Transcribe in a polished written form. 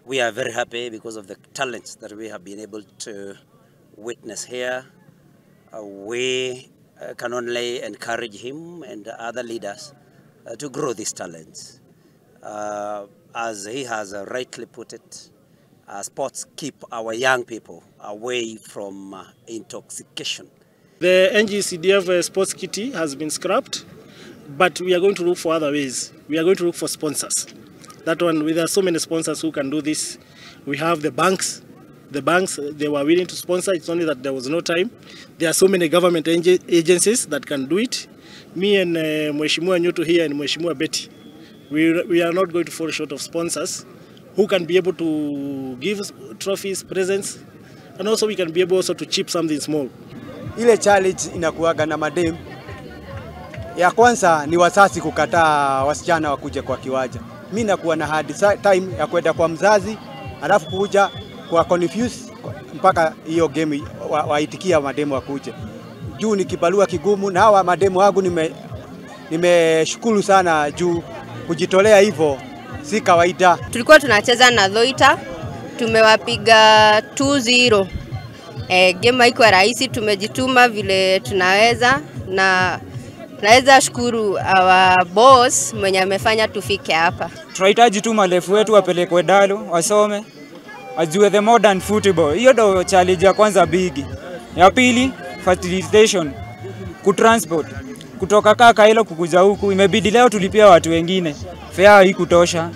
We are very happy because of the talents that we have been able to witness here. We can only encourage him and other leaders to grow these talents. As he has rightly put it, sports keep our young people away from intoxication. The NGCDF sports kitty has been scrapped, but we are going to look for other ways. We are going to look for sponsors. That one, there are so many sponsors who can do this. We have the banks. The banks, they were willing to sponsor, it's only that there was no time. There are so many government agencies that can do it. Me and Mheshimiwa Nyutu here and Mheshimiwa Betty, we are not going to fall short of sponsors who can be able to give trophies, presents, and also we can be able also to chip something small. Ile challenge inakuwaga na madem. Ya kwanza ni wasasi kukataa wasichana wakuje kwa kiwanja. Mimi nakuwa na hard time ya kwenda kwa mzazi, alafu kuja kwa confuse mpaka hiyo game waitikia mademo wakuje. Juu ni kibarua kigumu na hawa mademo wangu nimeshukuru sana juu kujitolea hivyo si kawaida. Tulikuwa tunacheza na Dhoita, tumewapiga 2-0. Game haikuwa rahisi, tumejituma vile tunaweza na naweza shukuru our boss mwenye amefanya tufike hapa. Tunahitaji tu malefu wetu wapelekwe Dalo, wasome, wajue the modern football. Hiyo ndio challenge ya kwanza big. Ya pili, facilitation, kutransport. Kutoka Kakailo kukuja huku, imebidi leo tulipia watu wengine. Fare haikutosha.